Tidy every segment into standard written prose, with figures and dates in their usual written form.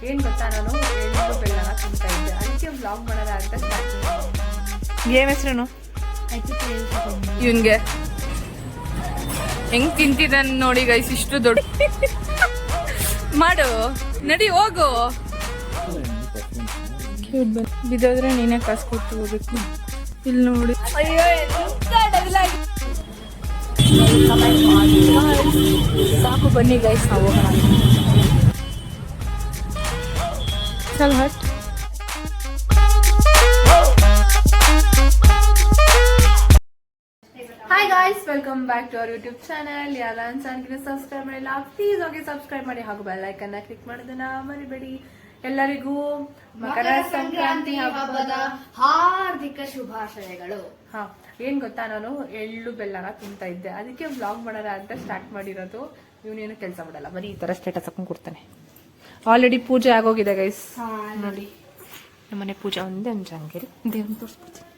ಏನು ಗೊತ್ತಾ, ನಾನು ಎಳ್ಳು ಬೆಲ್ಲನ ತಿಂತಾ ಇದ್ದೆ, ಅದಕ್ಕೆ ವ್ಲಾಗ್ ಮಾಡೋಣ ಅಂತ ಸ್ಟಾರ್ಟ್ ಮಾಡಿದೆ. ಗೇಮ್ ಹೆಸ್ರೇನು? ಇವನ್ಗೆ ಹೆಂಗ್ ತಿಂತಿದ್ದಾನೆ ನೋಡಿ ಗೈಸ್, ಇಷ್ಟು ದೊಡ್ಡ ಮಾಡು, ನಡಿ ಹೋಗು. ಬಿದ್ದೋದ್ರೆ ನೀನೇ ಕಾಸು ಕೊಟ್ಟು ಹೋಗ್ಬೇಕು. ಇಲ್ಲಿ ನೋಡಿ, ಅಯ್ಯೋ ಸಾಕು, ಬನ್ನಿ ಗೈಸ್ ನಾವು ಹೋಗೋಣ. ಚಲ್ ಹಟ್. Hi guys, welcome back to our YouTube channel. ಯಾರ ಚಾನಲ್ಗೆ ಸಬ್ಸ್ಕ್ರೈಬ್ ಮಾಡಿಲ್ಲ ಪ್ಲೀಸ್ ಹೋಗಿ ಸಬ್ಸ್ಕ್ರೈಬ್ ಮಾಡಿ, ಹಾಗೂ ಬೆಲ್ ಐಕನ್ನ ಕ್ಲಿಕ್ ಮಾಡೋದನ್ನ ಮರಿಬೇಡಿ. ಎಲ್ಲರಿಗೂ ಮಕರ ಸಂಕ್ರಾಂತಿ ಹಬ್ಬದ ಹಾರ್ದಿಕ ಶುಭಾಶಯಗಳು. ಹಾ, ಏನ್ ಗೊತ್ತಾ, ನಾನು ಎಳ್ಳು ಬೆಲ್ಲನ ತಿಂತಾ ಇದ್ದೆ, ಅದಕ್ಕೆ ವ್ಲಾಗ್ ಮಾಡೋಣ ಅಂತ ಸ್ಟಾರ್ಟ್ ಮಾಡಿರೋದು. ಇವನೇನು ಕೆಲಸ ಮಾಡಲ್ಲ, ಬರೀ ಈ ತರ ಸ್ಟೇಟಸ್ ಹಾಕೊಂಡು ಕೊಡ್ತಾನೆ. ಆಲ್ರೆಡಿ ಪೂಜೆ ಆಗೋಗಿದೆ ಗೈಸ್, ನೋಡಿ ನಮ್ಮನೆ ಪೂಜೆ ಒಂದೇ ಅಂಜಂಗಿರಿ. ದೇವ್ರನ್ನ ತೋರಿಸ್ಬಿಡ್ತೀನಿ,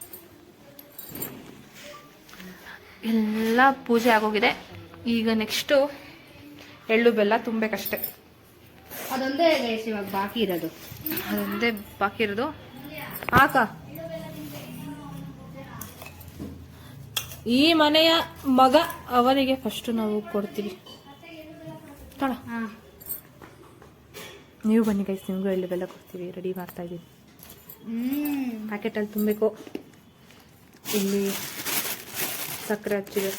ಎಲ್ಲ ಪೂಜೆ ಆಗೋಗಿದೆ. ಈಗ ನೆಕ್ಸ್ಟು ಎಳ್ಳು ಬೆಲ್ಲ ತುಂಬಬೇಕಷ್ಟೆ. ಅದೊಂದೇ ಗೈಸ್ ಇವಾಗ ಬಾಕಿ ಇರೋದು, ಅದೊಂದೇ ಬಾಕಿ ಇರೋದು. ಆಕ ಈ ಮನೆಯ ಮಗ, ಅವನಿಗೆ ಫಸ್ಟ್ ನಾವು ಕೊಡ್ತೀವಿ. ತಡ, ನೀವು ಬನ್ನಿ ಗೈಸ್, ನಿಮಗೂ ಎಳ್ಳು ಬೆಲ್ಲ ಕೊಡ್ತೀವಿ. ರೆಡಿ ಮಾಡ್ತಾ ಇದ್ದೀವಿ, ಪ್ಯಾಕೆಟಲ್ಲಿ ತುಂಬಬೇಕು. ಇಲ್ಲಿ ಸಕ್ಕರೆ ಹಚ್ಚಿದೆ,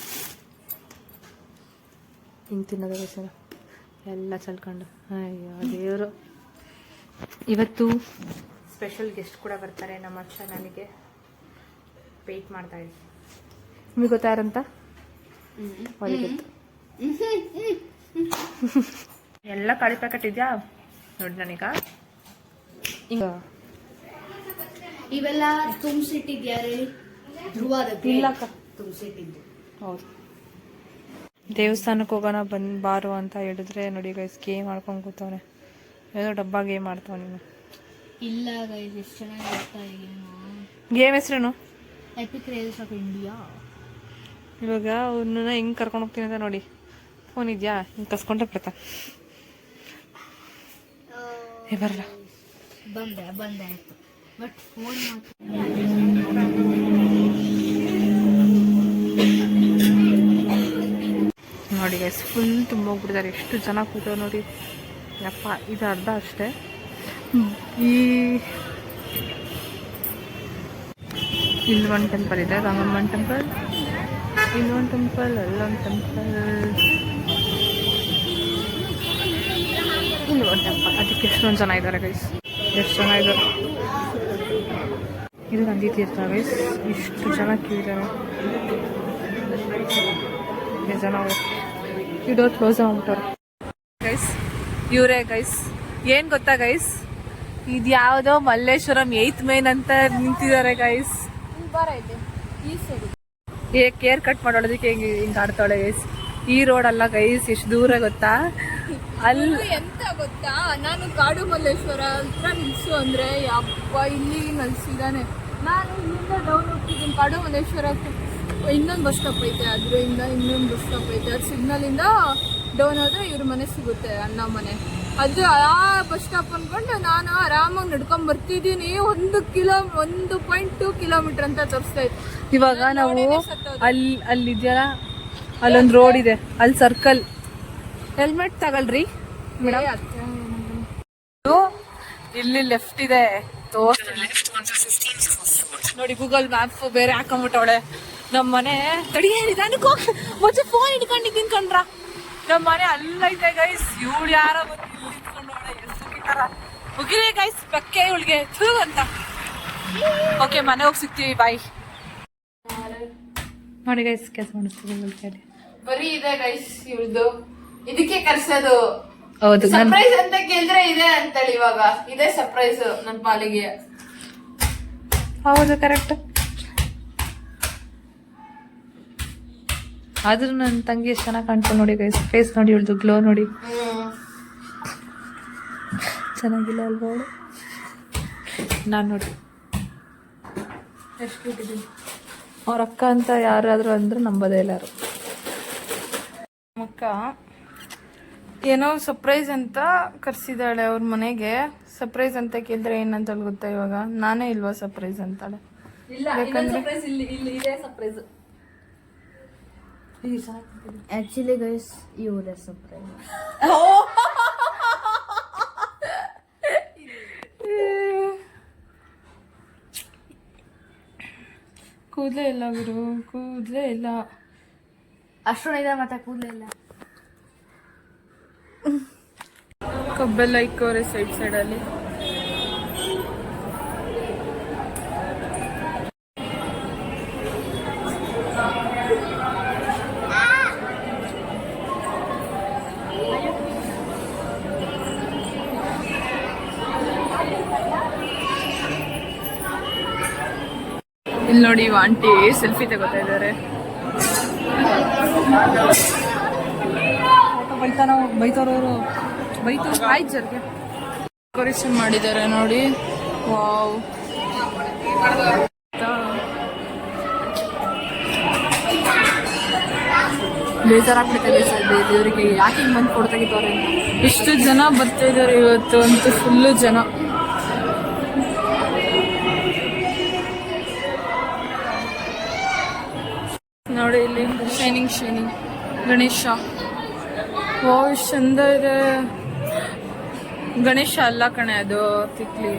ಹಿಂಗೆ ತಿನ್ನೋದು ಬೇಸರ ಎಲ್ಲ ಚಲ್ಕೊಂಡು. ಅಯ್ಯೋ ದೇವರು, ಇವತ್ತು ಸ್ಪೆಷಲ್ ಗೆಸ್ಟ್ ಕೂಡ ಬರ್ತಾರೆ ನಮ್ಮ ಚಾನಲ್ಗೆ. ವೆಯ್ಟ್ ಮಾಡ್ತಾ ಇದ್ದೀವಿ. ನಿಮಗೆ ಗೊತ್ತಾರಂತ ಗೊತ್ತು. ಎಲ್ಲ ಖಾಲಿ ಪ್ಯಾಕೆಟ್ ಇದೆಯಾ ನೋಡಿ ನನಗ. ಈಗ ಇವೆಲ್ಲ ತುಂಬಿಸಿಟ್ಟಿದ್ಯಾರೆ? ಇಲ್ಲಕ್ಕ, ತುಂಬಿಸಿಟ್ಟಿದ್ದು. ಹೌದು, ದೇವಸ್ಥಾನಕ್ಕೆ ಹೋಗೋಣ ಬಾರು ಅಂತ ಹೇಳಿದ್ರೆ ನೋಡಿ ಗೈಸ್, ಗೇಮ್ ಮಾಡ್ಕೊಂಡು ಕೂತವನೆ. ಏನೋ ಡಬ್ಬ ಗೇಮ್ ಮಾಡ್ತಾವ ನೀನು. ಇಲ್ಲ ಗೈಸ್, ಎಷ್ಟು ಚೆನ್ನಾಗಿರ್ತಾ ಗೇಮ್ ಹೆಸ್ರೇನು? Epic rails of India. ಇವಾಗ ಅವನ್ನ ಹಿಂಗೆ ಕರ್ಕೊಂಡು ಹೋಗ್ತೀನಿ ಅಂತ ನೋಡಿ, ಫೋನ್ ಇದೆಯಾ, ಹಿಂಗೆ ಕಸ್ಕೊಂಡ್ರೆ ಬರ್ತಾ. ಬರಲ್ಲ, ಬಂದೆ ಆಯ್ತು, ಬಟ್ ಫೋನ್ ನೋಡಿ ಗೈಸ್, ಫುಲ್ ತುಂಬೋಗ್ಬಿಟ್ಟಿದ್ದಾರೆ. ಎಷ್ಟು ಜನ ಕೂತವ್ರು ನೋಡಿ ಯಪ್ಪ. ಇದು ಅರ್ಧ ಅಷ್ಟೇ. ಇಲ್ಲಿ ಒಂದು ಟೆಂಪಲ್ ಇದೆ, ಗಂಗಮ್ಮನ ಟೆಂಪಲ್. ಇಲ್ಲೊಂದು ಟೆಂಪಲ್, ಅಲ್ಲೊಂದು ಟೆಂಪಲ್, ಇಲ್ಲಿ ಒಂದು ಟೆಂಪಲ್. ಅದಕ್ಕೆ ಎಷ್ಟೊಂದು ಜನ ಇದ್ದಾರೆ ಗೈಸ್, ಎಷ್ಟು ಜನ ಇದ್ದಾರೆ. ಇದು ನಂದಿ ತೀರ್ಥ ಗೈಸ್, ಇಷ್ಟು ಜನ ಕೇಳಿದ್ದಾರೆ. ಜನ ಈ ಡೋರ್ ಕ್ಲೋಸ್ ಆಗ್ಬಿಟ್ಟವ್ರೆ ಗೈಸ್. ಇವರೇ ಗೈಸ್, ಏನು ಗೊತ್ತಾ ಗೈಸ್, ಇದು ಯಾವುದೋ ಮಲ್ಲೇಶ್ವರಂ 8th ಮೇನ್ ಅಂತ ನಿಂತಿದ್ದಾರೆ ಗೈಸ್. ಕೇರ್ ಕಟ್ ಮಾಡೋದಕ್ಕೆ ಹಿಂಗೆ ಆಡ್ತಾಳೆ ಗೈಸ್. ಈ ರೋಡ್ ಅಲ್ಲ ಗೈಸ್, ಎಷ್ಟು ದೂರ ಗೊತ್ತಾ? ಅಲ್ಲಿ ಎಂತ ಗೊತ್ತಾ, ನಾನು ಕಾಡು ಮಲ್ಲೇಶ್ವರ ಹತ್ರ ನಿಲ್ಸು ಅಂದ್ರೆ ಯಪ್ಪ ಇಲ್ಲಿ ನಿಲ್ಸಿದ್ದಾನೆ. ನಾನು ಇಲ್ಲಿಂದ ಡೌನ್ ಹೋಗ್ತಿದ್ದೀನಿ ಕಾಡು ಮಲ್ಲೇಶ್ವರಕ್ಕೆ. ಇನ್ನೊಂದು ಬಸ್ ಸ್ಟಾಪ್ ಐತೆ, ಅದರಿಂದ ಇನ್ನೊಂದು ಬಸ್ ಸ್ಟಾಪ್ ಐತೆ. ಅದು ಸಿಗ್ನಲಿಂದ ಡೌನ್ ಹೋದ್ರೆ ಇವ್ರ ಮನೆ ಸಿಗುತ್ತೆ, ಅಣ್ಣ ಮನೆ. ಅದು ಆ ಬಸ್ ಸ್ಟಾಪ್ ಅಂದ್ಕೊಂಡು ನಾನು ಆರಾಮಾಗಿ ನಡ್ಕೊಂಡ್ ಬರ್ತಿದ್ದೀನಿ. 1.2 ಕಿಲೋಮೀಟರ್ ಅಂತ ತೋರಿಸ್ತಾ ಇತ್ತು. ಇವಾಗ ನಾವು ಅಲ್ಲಿದೆಯಲ್ಲ, ಅಲ್ಲೊಂದು ರೋಡ್ ಇದೆ, ಅಲ್ಲಿ ಸರ್ಕಲ್. ಹೆಲ್ಮೆಟ್ ತಗೊಳ್ರಿ ಮೇಡಮ್. ಇಲ್ಲಿ ಲೆಫ್ಟ್ ಇದೆ, ನೋಡಿ ಗೂಗಲ್ ಮ್ಯಾಪ್ ಬೇರೆ ಹಾಕೊಂಡ್ಬಿಟ್ಟವಳೆ. ನಮ್ಮ ಮನೆ ತಡಿ ನಿಧಾನಕ್ಕೆ ಮುಂಚೆ ಫೋನ್ ಹಿಡ್ಕೊಂಡಿದ್ದೀನಿ ಕಣ್ರ. ನಮ್ಮ ಮನೆ ಅಲ್ಲೈತೆ ಗೈಸ್. ಇವಳು ಯಾರೋ ನಿಂತ್ಕೊಂಡವಳೆ, ಎಷ್ಟು ಮುಗಿರಿ ಗೈಸ್, ಬೆಕ್ಕೆ ಇವಳಿಗೆ ಅಂತ. ಓಕೆ, ಮನೆ ಹೋಗಿ ಸಿಗ್ತೀವಿ, ಬಾಯ್. ನೋಡಿ ಗೈಸ್, ಕೆಲಸ ಮಾಡಿಸ್ತೀವಿ. ಬರೀ ಇದೆ ಗೈಸ್ ಇವ್ರದ್ದು, ಇದಕ್ಕೆ ಕರ್ಸೋದು. ಹೌದು, ಸರ್ಪ್ರೈಸ್ ಅಂತ ಕೇಳಿದ್ರೆ ಇದೆ ಅಂತೇಳಿ. ಇವಾಗ ಇದೇ ಸರ್ಪ್ರೈಸ್ ನನ್ನ ಪಾಲಿಗೆ. ಹೌದು, ಕರೆಕ್ಟ್. ಆದ್ರೂ ನನ್ನ ತಂಗಿ ಎಷ್ಟು ಚೆನ್ನಾಗಿ ಕಾಣ್ತಾ ನೋಡಿ ಗೈಸ್. ಫೇಸ್ ನೋಡಿ, ಇವಳ್ದು ಗ್ಲೋ ನೋಡಿ, ಚೆನ್ನಾಗಿಲ್ಲ ಅಲ್ವಾ ಅವಳು? ನಾನು ನೋಡಿ ಎಷ್ಟು ಇಟ್ಟಿದ್ದೀನಿ. ಅವ್ರ ಅಕ್ಕ ಅಂತ ಯಾರಾದರೂ ಅಂದ್ರೆ ನಂಬೋದೇ ಇಲ್ಲ ಯಾರು. ಅಕ್ಕ ಏನೋ ಸರ್ಪ್ರೈಸ್ ಅಂತ ಕರ್ಸಿದಾಳೆ ಅವ್ರ ಮನೆಗೆ. ಸರ್ಪ್ರೈಸ್ ಅಂತ ಕೇಳಿದ್ರೆ ಏನಂತ ಗೊತ್ತಾ ಇವಾಗ? ನಾನೇ ಇಲ್ವಾ ಸರ್ಪ್ರೈಸ್ ಅಂತಾಳೆ. ಆಕ್ಚುಲಿ ಗೈಸ್ ಇವರೇ ಸರ್ಪ್ರೈಸ್. ಕೂದಲೇ ಇಲ್ಲ ಗುರು, ಕೂದಲೇ ಇಲ್ಲ. ಅಷ್ಟೊಂದಿದೆ ಮತ್ತೆ ಕೂದಲೇ ಇಲ್ಲ. ಕಬ್ಬೆಲ್ಲ ಇಕ್ಕವ್ರೆ ಸೈಡಲ್ಲಿ. ಇಲ್ಲಿ ನೋಡಿ ಆಂಟಿ ಸೆಲ್ಫಿ ತಗೋತಾ ಇದ್ದಾರೆ. ಬೈತವ್ರವರು ಆಯ್ತು ಸರ್ಗೆ ಡೆಕೋರೇಷನ್ ಮಾಡಿದ್ದಾರೆ ನೋಡಿ. ವಾವ್, ಬೇಜಾರಾಗ್ಬಿಡ್ತಾರೆ ಸರ್ ದೇವರಿಗೆ, ಯಾಕೆ ಹಿಂಗೆ ಬಂದು ಫೋಟೋ ತೆಗಿತಾರೆ. ಎಷ್ಟು ಜನ ಬರ್ತಾ ಇದ್ದಾರೆ ಇವತ್ತು ಅಂತೂ, ಫುಲ್ಲು ಜನ. ನೋಡಿ ಇಲ್ಲಿ ಶೈನಿಂಗ್ ಗಣೇಶ. ಓ ಎಷ್ಟು ಚಂದ ಇದೆ. ಗಣೇಶ ಅಲ್ಲ ಕಣೆ, ಅದು ತಿಕ್ಲಿ.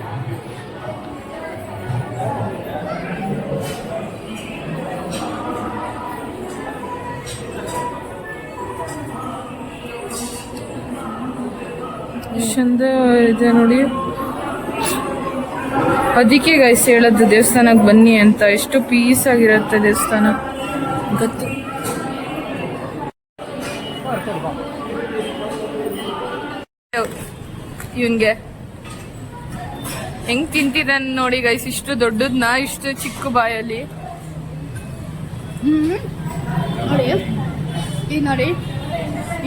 ಚಂದ ಇದೆ ನೋಡಿ. ಅದಕ್ಕೆ ಗೈಸ್ ಹೇಳದ್ದು ದೇವಸ್ಥಾನಕ್ಕೆ ಬನ್ನಿ ಅಂತ. ಎಷ್ಟು ಪೀಸ್ ಆಗಿರುತ್ತೆ ದೇವಸ್ಥಾನ ಗೊತ್ತು. ಇವನ್ಗೆ ಹೆಂಗ್ ತಿಂತಿದ್ದಾನೆ ನೋಡಿ ಗೈಸ್. ಇಷ್ಟು ದೊಡ್ಡದ್ನ ಇಷ್ಟು ಚಿಕ್ಕ ಬಾಯಲ್ಲಿ. ನೋಡಿ ಈಗ ನೋಡಿ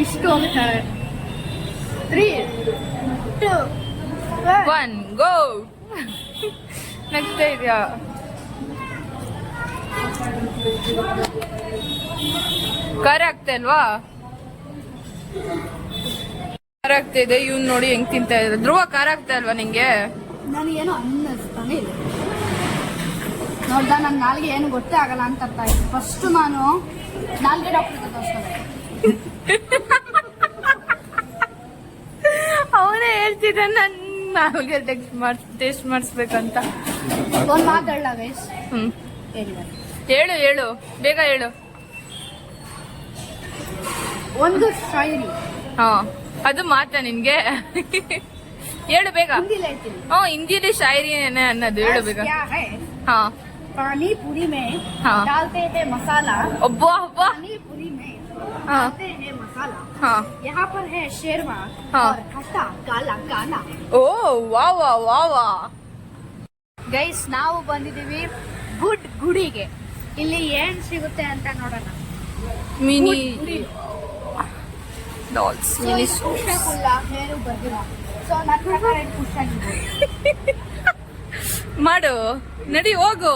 ಇಷ್ಟು ಹೋಗ್ತಾರೆ. 3, 2, 1 ಗೋ. ನಗ್ತಾ ಇದೆಯಾ? ಖಾರ ಆಗ್ತಾ ಇಲ್ವಾ? ಖಾರ ಆಗ್ತಾ ಇದೆ. ಇವ್ನು ನೋಡಿ ಹೆಂಗ್ ತಿಂತಾ ಇದ್ದಾರೆ. ಧ್ರುವ, ಖಾರ ಆಗ್ತಾ ಇಲ್ವಾ ನಿಂಗೆ? ನನಗೇನು ಅನ್ನಿಸ್ತಾನೆ ಇಲ್ಲ. ನೋಡ್ದ ನನ್ನ ನಾಲ್ಗೆ ಏನು ಗೊತ್ತೇ ಆಗಲ್ಲ ಅಂತ ಅರ್ಥ ಆಯ್ತು. ಫಸ್ಟ್ ನಾನು ನಾಲ್ಗೆ ಡಾಕ್ಟರ್ ತೋರಿಸ್ತಾರೆ. ಅವನೇ ಹೇಳ್ತಿದ್ದ ನನ್ ನಾಲ್ಗೆ ಟೇಸ್ಟ್ ಮಾಡಿಸ್ಬೇಕಂತ. ಒಂದು ಮಾತಾಡಲ್ಲ ಗೈಸ್. ಹೇಳು ಬೇಗ ಹೇಳು. ಒಂದು ಶಾಯರಿ. ಹಾ, ಅದು ಮಾತಾ ನಿನ್ಗೆ? ಹೇಳು ಬೇಗ. ಹಿಂದಿಲಿ ಹೇಳ್ತೀನಿ. ಹಿಂದಿಲಿ ಶಾಯರಿ ಅನ್ನೋದು ಹೇಳು ಬೇಗ. क्या है? ಹಾ, पानी पूरी में हाँ। डालते हैं मसाला. ಒಬ್ಬ पानी पूरी में हाँ। डालते हैं मसाला. ಹಾ. यहाँ पर है शेरवा हाँ। और खट्टा काला काला. ಓ ವಾ. ಗೈಸ್ ನಾವು ಬಂದಿದ್ದೀವಿ ಗುಡಿಗೆ. ಇಲ್ಲಿ ಏನ್ ಸಿಗುತ್ತೆ ಅಂತ ನೋಡೋಣ. ಮಿನಿ ಗುಡಿ. ಡಾಲ್ಸ್, So, ಮಿನಿ ಇದು ಪುಸ್ತಕಲ್ಲ, ಏನು ಬರ್ದಿಲ್ಲ. ಸೊ ನನ್ನ ಪ್ರಕಾರ ಇದು ಪುಸ್ತಕ. ಮಾಡು, ನಡಿ ಹೋಗು.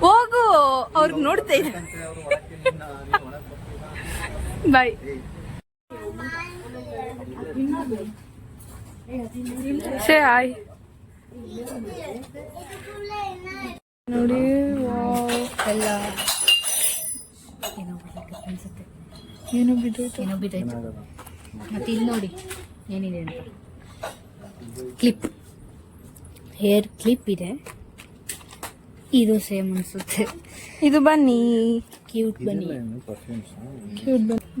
ಹೋಗು ಅವ್ರಿಗೆ ನೋಡ್ತಾ ಇದೆ. ಬಾಯ್. ಸೇ ಹಾಯ್ ನೋಡಿ. ಎಲ್ಲ ಏನೋ ಬಿದ್ದೋಯ್ತು. ಮತ್ತೆ ಇಲ್ಲಿ ನೋಡಿ ಏನಿದೆ ಅಂತ. ಕ್ಲಿಪ್, ಹೇರ್ ಕ್ಲಿಪ್ ಇದೆ. ಇದು ಸೇಮ್ ಅನ್ಸುತ್ತೆ. ಇದು ಬನ್ನಿ, ಕ್ಯೂಟ್ ಬನ್ನಿ.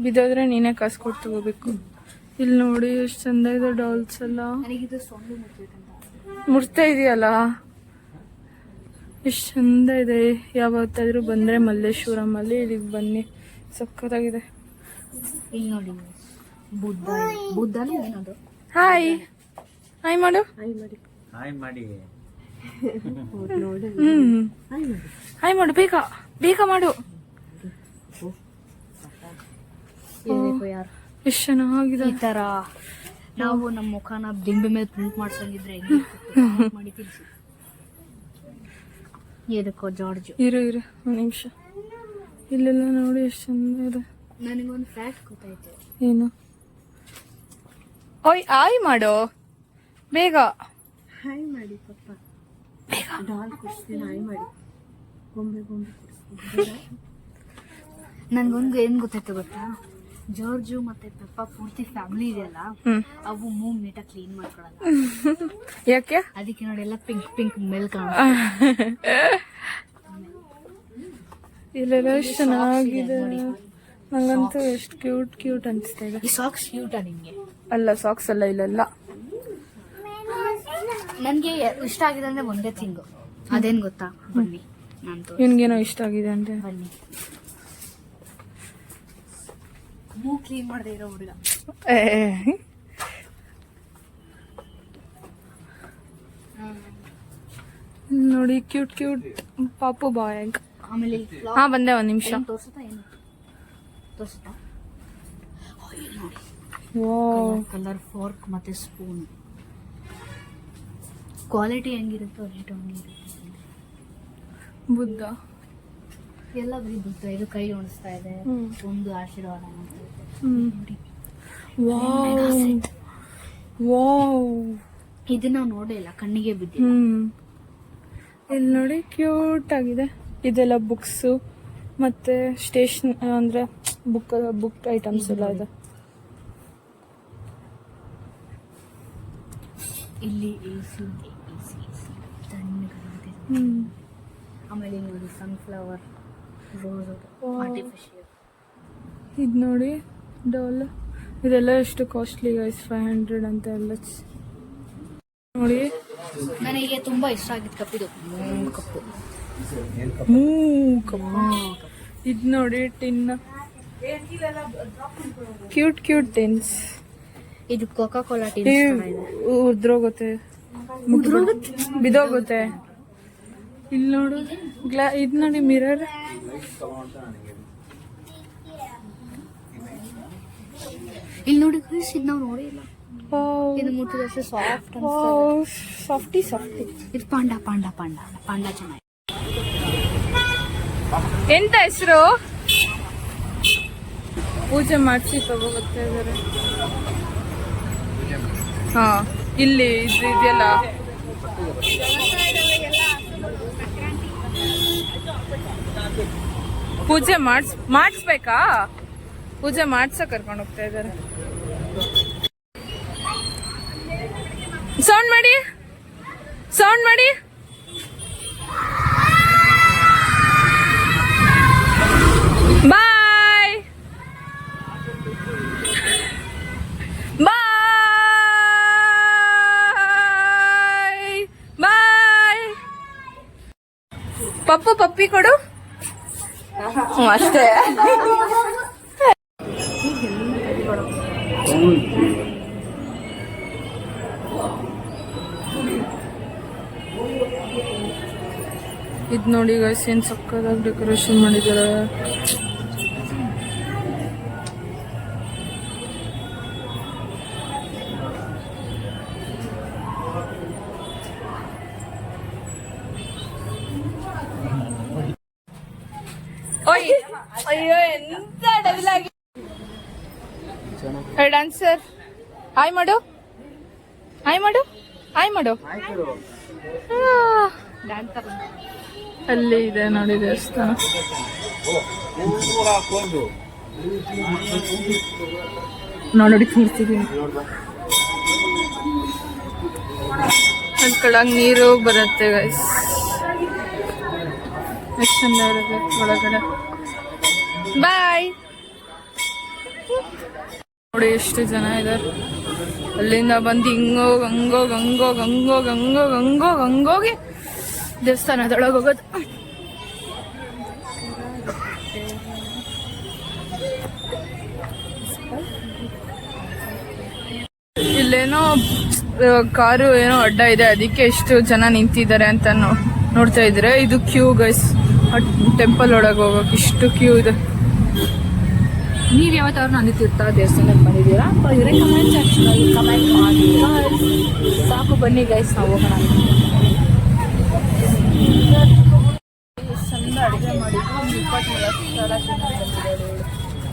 ಬಿದ್ದೋದ್ರೆ ನೀನೇ ಕಾಸು ಕೊಟ್ಟು ತಗೋಬೇಕು. ಇಲ್ಲಿ ನೋಡಿ ಎಷ್ಟು ಚಂದ ಇದೆ ಡಾಲ್ಸ್ ಎಲ್ಲ. ನನಗಿದು ಸೊಂಡು ಮುಟ್ಬೇಕಂತ. ಮುಟ್ತಾ ಇದೆಯಲ್ಲ, ಎಷ್ಟು ಚಂದ ಇದೆ. ಯಾವತ್ತಾದ್ರೂ ಬಂದ್ರೆ ಮಲ್ಲೇಶ್ವರಮಲ್ಲಿ ಇಲ್ಲಿಗೆ ಬನ್ನಿ, ಸಕ್ಕತ್ತಾಗಿದೆ. ಇಲ್ಲಿ ನೋಡಿ ಬುದ್ಧನೇ ಏನದು. ಹಾಯ್ ಮಾಡು. ಹಾಯ್ ಮಾಡಿ. ಹಾಯ್ ಮಾಡು, ಬೇಗ ಮಾಡು. ಯಾರು ಎಷ್ಟು ಚೆನ್ನಾಗಿದೆ. ಈ ತರ ನಾವು ನಮ್ಮ ಮುಖನ ದಿಂಬೆ ಮೇಲೆ ಪ್ರಿಂಟ್ ಮಾಡ್ಸಂಗಿದ್ರೆ ಮಾಡಿ ತಿಳ್ಸಿ. ಎದಕ್ಕೋ ಜಾರ್ಜ್. ಇರು ಒಂದು ನಿಮಿಷ. ಇಲ್ಲೆಲ್ಲ ನೋಡಿ ಎಷ್ಟು ಚಂದ ಇದೆ. ನನಗೊಂದು ಫ್ಯಾಕ್ಟ್ ಗೊತ್ತಾಯ್ತು. ಏನು? ಓಯ್ ಆಯ್ ಮಾಡೋ ಬೇಗ. ಹಾಯ್ ಮಾಡಿ ಪಪ್ಪ. ಡಾಲ್ ಕೊಡ್ತೀನಿ, ಹಾಯ್ ಮಾಡಿ. ಗೊಂಬೆ ಕೊಡ್ತೀನಿ. ನನ್ಗೊಂದು ಏನ್ ಗೊತ್ತಾಯ್ತು ಗೊತ್ತಾ? ಜಾರ್ಜು ಮತ್ತೆ ಪಪ್ಪ ಪೂರ್ತಿ ಫ್ಯಾಮಿಲಿ ಇದೆಯಲ್ಲ, ಅವು ಮೂಗ್ ನೀಟಾಗಿ ಕ್ಲೀನ್ ಮಾಡ್ಕೊಳಲ್ಲ. ಯಾಕೆ? ಅದಕ್ಕೆ ನೋಡಿ ಎಲ್ಲ ಪಿಂಕ್ ಪಿಂಕ್ ಮೇಲ್ ಕಾಣ. ಇಲ್ಲೆಲ್ಲ ಎಷ್ಟು ಚೆನ್ನಾಗಿದೆ. ನಂಗಂತೂ ಎಷ್ಟು ಕ್ಯೂಟ್ ಅನಿಸ್ತಾ ಇದೆ. ಈ ಸಾಕ್ಸ್ ಕ್ಯೂಟಾ ನಿಮ್ಗೆ? ಅಲ್ಲ, ಸಾಕ್ಸ್ ಅಲ್ಲ, ಇಲ್ಲೆಲ್ಲ ನನ್ಗೆ ಇಷ್ಟ ಆಗಿದೆ ಅಂದ್ರೆ ಒಂದೇ ತಿಂಗು. ಅದೇನ್ ಗೊತ್ತಾ? ಬನ್ನಿ ನಾನು ನಿನ್ಗೇನೋ ಇಷ್ಟ ಆಗಿದೆ ಅಂದ್ರೆ ಬನ್ನಿ. ಮೂಗ್ ಕ್ಲೀನ್ ಮಾಡದೆ ಇರೋ ಹುಡುಗ. ನೋಡಿ ಕ್ಯೂಟ್ ಪಾಪು ಬಾಯ್. ಆಮೇಲೆ ಹಾ ಬಂದೆ, ಒಂದ್ ನಿಮಿಷ. ತೋರ್ಸುತ್ತಾ ಏನು ತೋರ್ಸುತ್ತಾ? ಕಲರ್ ಫೋರ್ಕ್ ಮತ್ತೆ ಸ್ಪೂನ್ ಕ್ವಾಲಿಟಿ ಹೆಂಗಿರುತ್ತೋ ರೇಟ್ ಹಂಗಿರುತ್ತೆ. ಬುದ್ಧ ಎಲ್ಲ ಬರೀ ಬುದ್ಧ. ಇದು ಕೈ ಒಣಸ್ತಾ ಇದೆ, ಒಂದು ಆಶೀರ್ವಾದ ಅಂತ ಇದೆ. ಇದು ನಾವು ನೋಡಿಲ್ಲ, ಕಣ್ಣಿಗೆ ಬಿದ್ದಿಲ್ಲ. ಇಲ್ಲಿ ನೋಡಿ ಕ್ಯೂಟ್ ಆಗಿದೆ. ಇದೆಲ್ಲ ಬುಕ್ಸ್ ಮತ್ತೆ ಸ್ಟೇಷನ್ ಅಂದ್ರೆ ಬುಕ್ ಐಟಮ್ಸ್ ಎಲ್ಲ ಇದೆ. ಇಲ್ಲಿ ಎಸಿ ತಣ್ಣಗಾಗಿದೆ. ಆಮೇಲೆ ನೋಡಿ ಸನ್ಫ್ಲವರ್, ರೋಸ್, ಆರ್ಟಿಫಿಷಿಯಲ್. ಇದು ನೋಡಿ ಡಾಲ್. ಇದೆಲ್ಲ ಎಷ್ಟು ಕಾಸ್ಟ್ಲಿ ಗೈಸ್, 500 ಅಂತ ಎಲ್ಲ. ನೋಡಿ ನನಗೆ ತುಂಬಾ ಇಷ್ಟ ಆಗಿದ್ದು ಕಪ್ಪಿದು ಕಪ್ಪು. ಇದು ನೋಡಿ ಟಿನ್, ಕ್ಯೂಟ್ ಟಿನ್ಸ್. ಇದು ಕೋಕಾ ಕೋಲಾ ಟೀ. ಉದ್ರೋಗುತ್ತೆ, ಬಿದೋಗುತ್ತೆ. ಇಲ್ಲಿ ನೋಡು ಇದು ನೋಡಿ ಮಿರರ್. ಇಲ್ಲಿ ನೋಡಿ ಇದು ನಾವು ನೋಡಿಲ್ಲ. ಇದು ಮುಟ್ಟಿದಷ್ಟು ಸಾಫ್ಟಿ. ಇದು ಪಾಂಡ ಚೆನ್ನಾಗಿ. ಎಂತ ಹೆಸರು? ಪೂಜೆ ಮಾಡಿಸಿ ತಗೋಬರ್ತಾ ಇದಾರೆ. ಹಾ, ಇಲ್ಲಿ ಇದೆಯಲ್ಲ, ಪೂಜೆ ಮಾಡಿಸ್ಬೇಕಾ? ಪೂಜೆ ಮಾಡ್ಸಕ್ ಕರ್ಕೊಂಡು ಹೋಗ್ತಾ ಇದಾರೆ. ಸೌಂಡ್ ಮಾಡಿ. ಬಾಯ್. ಪಪ್ಪಿ ಕೊಡು. ಅಷ್ಟೇ. ಇದು ನೋಡಿ ಗೈಸ್, ಏನ್ ಸಕ್ಕದಾಗಿ ಡೆಕೋರೇಷನ್ ಮಾಡಿದ್ದಾರೆ. ಅಯ್ಯೋ ಎಂತ ಡಬಲ್ ಆಗಿ. ಡಾನ್ಸರ್ ಹಾಯ್ ಮಾಡು. ಅಲ್ಲಿ ಇದೆ ನೋಡಿ ದೇವಸ್ಥಾನ. ನೋಡಿ ತಿರ್ತಿದೀನಿ. ಅದ್ ಕೆಳಗ್ ನೀರು ಬರುತ್ತೆ ಗೈಸ್. ಎಷ್ಟು ಚಂದ ಇರುತ್ತೆ ಒಳಗಡೆ. ಬಾಯ್. ನೋಡಿ ಎಷ್ಟು ಜನ ಇದಾರೆ. ಅಲ್ಲಿಂದ ಬಂದು ಹಂಗೋಗಿ ದೇವಸ್ಥಾನದೊಳಗೆ ಹೋಗೋದು. ಇಲ್ಲೇನೋ ಕಾರು ಏನೋ ಅಡ್ಡ ಇದೆ, ಅದಕ್ಕೆ ಎಷ್ಟು ಜನ ನಿಂತಿದ್ದಾರೆ ಅಂತ ನೋಡ್ತಾ ಇದ್ರೆ. ಇದು ಕ್ಯೂ ಗೈಸ್, ಟೆಂಪಲ್ ಒಳಗೆ ಹೋಗೋಕೆ ಇಷ್ಟು ಕ್ಯೂ ಇದೆ. ನೀವು ಯಾವತ್ತಾದ್ರು ನಂದಿ ತೀರ್ಥ ದೇವಸ್ಥಾನಕ್ಕೆ ಬಂದಿದ್ದೀರಾ? ಇವ್ರೆ ಕಮೆಂಟ್ ಸೆಕ್ಷನಲ್ಲಿ ಕಮೆಂಟ್ ಮಾಡಿ. ಸಾಕು ಬನ್ನಿ ಗೈಸ್, ನಾವು ಹೋಗೋಣ. ಚಂದ ಅಡುಗೆ ಮಾಡಿದ್ದು ಒಂದು 24 ಸಲ ತಿನ್ನೋದು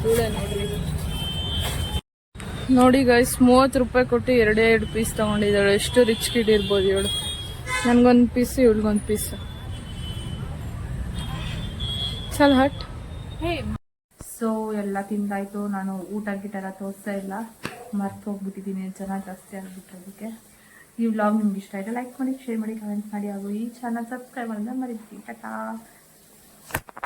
ಇವಳೆ ನೋಡ್ರಿ. ನೋಡಿ ಗೈಸ್ 30 ರೂಪಾಯಿ ಕೊಟ್ಟು 2 ಪೀಸ್ ತಗೊಂಡಿದ್ದಾಳೆ. ಎಷ್ಟು ರಿಚ್ ಕಿಡ್ ಇರ್ಬೋದು ಇವಳು. ನನಗೊಂದು ಪೀಸ್ ಇವಳಿಗೊಂದು ಪೀಸ್. ಚಲ್ ಹಟ್. ಸೊ ಎಲ್ಲ ತಿಂದಾಯ್ತು. ನಾನು ಊಟ ಗಿಟ ಎಲ್ಲ ತೋರಿಸ್ತಾ ಇಲ್ಲ, ಮರ್ತು ಹೋಗ್ಬಿಟ್ಟಿದ್ದೀನಿ, ಜನ ಜಾಸ್ತಿ ಆಗ್ಬಿಟ್ಟೋದಕ್ಕೆ. ಈ ವ್ಲಾಗ್ ನಿಮ್ಗೆ ಇಷ್ಟ ಆಯಿತು ಲೈಕ್ ಮಾಡಿ, ಶೇರ್ ಮಾಡಿ, ಕಮೆಂಟ್ ಮಾಡಿ, ಹಾಗೂ ಈ ಚಾನಲ್ ಸಬ್ಸ್ಕ್ರೈಬ್ ಮಾಡಿದ್ರೆ ಮರಿಬೇಡಿ. ಟಾಟಾ.